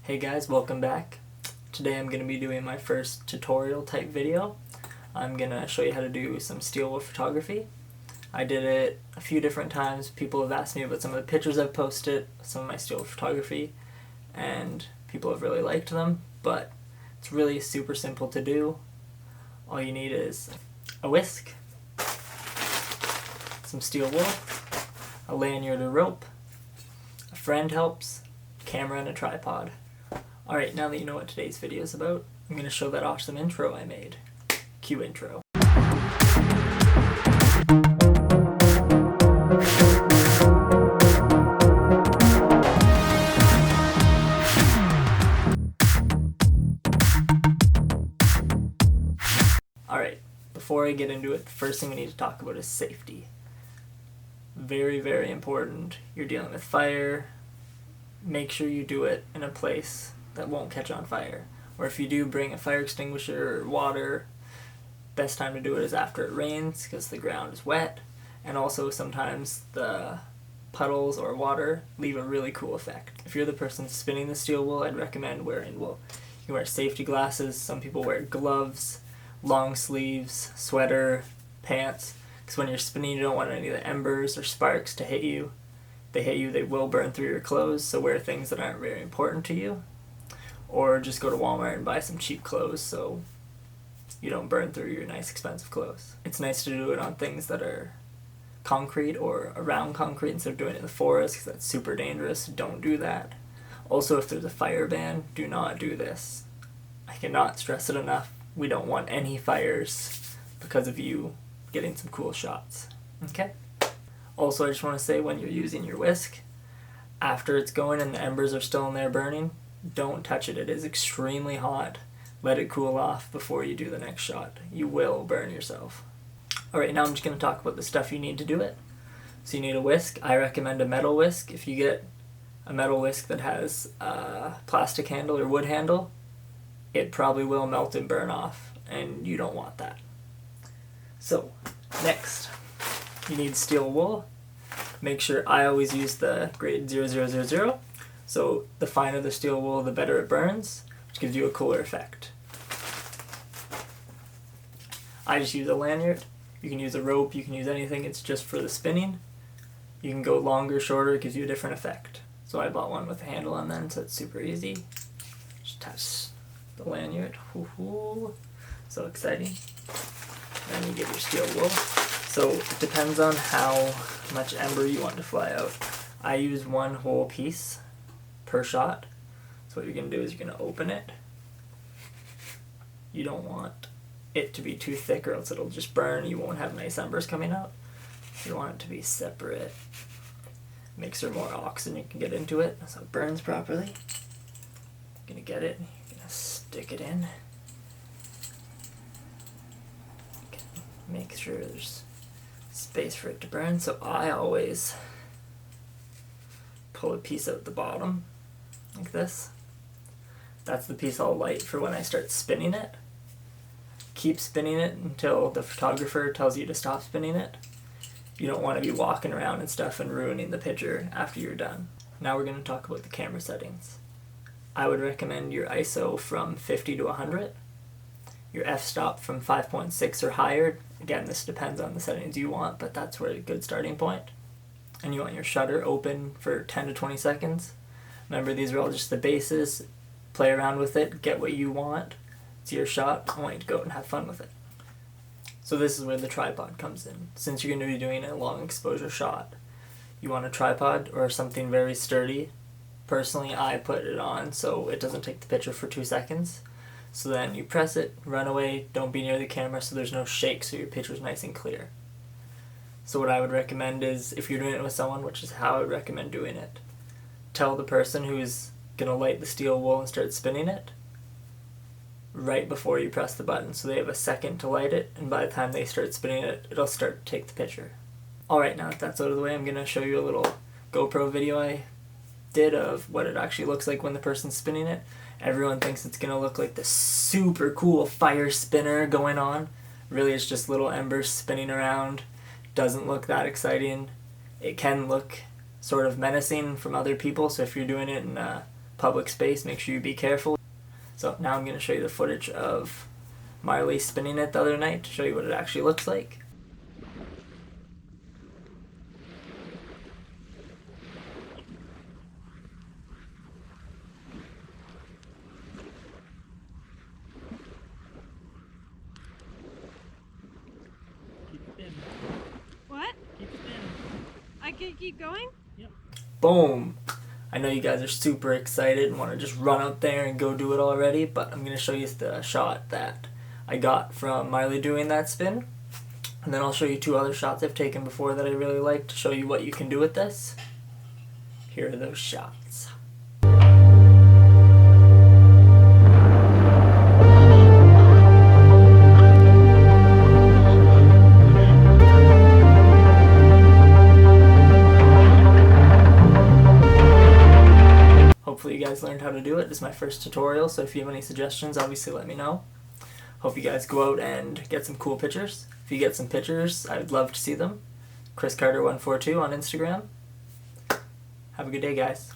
Hey guys, welcome back. Today I'm going to be doing my first tutorial type video. I'm going to show you how to do some steel wool photography. I did it a few different times. People have asked me about some of the pictures I've posted, some of my steel wool photography, and people have really liked them, but it's really super simple to do. All you need is a whisk, some steel wool, a lanyard or rope, a friend helps, camera and a tripod. Alright, now that you know what today's video is about, I'm going to show that awesome intro I made. Cue intro. Alright, before I get into it, the first thing we need to talk about is safety. Very, very important. You're dealing with fire. Make sure you do it in a place that won't catch on fire. Or if you do, bring a fire extinguisher or water. Best time to do it is after it rains because the ground is wet, and also sometimes the puddles or water leave a really cool effect. If you're the person spinning the steel wool, I'd recommend wearing wool. You can wear safety glasses, some people wear gloves, long sleeves, sweater, pants, because when you're spinning you don't want any of the embers or sparks to hit you. If they hit you, they will burn through your clothes, so wear things that aren't very important to you. Or just go to Walmart and buy some cheap clothes so you don't burn through your nice expensive clothes. It's nice to do it on things that are concrete or around concrete instead of doing it in the forest because that's super dangerous. Don't do that. Also, if there's a fire ban, do not do this. I cannot stress it enough. We don't want any fires because of you getting some cool shots. Okay? Also, I just want to say when you're using your whisk, after it's going and the embers are still in there burning, don't touch it. It is extremely hot. Let it cool off before you do the next shot. You will burn yourself. Alright, now I'm just going to talk about the stuff you need to do it. So you need a whisk. I recommend a metal whisk. If you get a metal whisk that has a plastic handle or wood handle, it probably will melt and burn off, and you don't want that. So, next, you need steel wool. Make sure I always use the grade 0000. So the finer the steel wool, the better it burns, which gives you a cooler effect. I just use a lanyard. You can use a rope, you can use anything, it's just for the spinning. You can go longer, shorter, it gives you a different effect. So I bought one with a handle on then, so it's super easy. Just attach the lanyard. Woohoo! So exciting. Then you get your steel wool. So it depends on how much ember you want to fly out. I use one whole piece per shot. So what you're going to do is you're going to open it. You don't want it to be too thick or else it'll just burn. You won't have nice embers coming out. You want it to be separate. Makes there more oxygen you can get into it so it burns properly. You're going to get it. You're going to stick it in. Make sure there's space for it to burn. So I always pull a piece out the bottom like this. That's the piece I'll light for when I start spinning it. Keep spinning it until the photographer tells you to stop spinning it. You don't want to be walking around and stuff and ruining the picture after you're done. Now we're going to talk about the camera settings. I would recommend your ISO from 50 to 100. Your f-stop from 5.6 or higher. Again, this depends on the settings you want, but that's where a good starting point. And you want your shutter open for 10 to 20 seconds. Remember, these are all just the bases. Play around with it, get what you want. It's your shot. I want you to go out and have fun with it. So this is where the tripod comes in. Since you're going to be doing a long exposure shot, you want a tripod or something very sturdy. Personally, I put it on so it doesn't take the picture for 2 seconds. So then you press it, run away, don't be near the camera so there's no shake so your picture's nice and clear. So what I would recommend is, if you're doing it with someone, which is how I would recommend doing it, tell the person who's going to light the steel wool and start spinning it right before you press the button so they have a second to light it, and by the time they start spinning it, it'll start to take the picture. Alright, now that that's out of the way, I'm going to show you a little GoPro video I did of what it actually looks like when the person's spinning it. Everyone thinks it's going to look like this super cool fire spinner going on. Really, it's just little embers spinning around. Doesn't look that exciting. It can look sort of menacing from other people, so if you're doing it in a public space, make sure you be careful. So now I'm going to show you the footage of Marley spinning it the other night to show you what it actually looks like. Keep spinning. What? Keep spinning. I can keep going? Yep. Boom! I know you guys are super excited and want to just run out there and go do it already, but I'm going to show you the shot that I got from Marley doing that spin. And then I'll show you 2 other shots I've taken before that I really like to show you what you can do with this. Here are those shots. Hopefully you guys learned how to do it. This is my first tutorial, so if you have any suggestions, obviously let me know. Hope you guys go out and get some cool pictures. If you get some pictures, I would love to see them. Chris Carter 142 on Instagram. Have a good day, guys.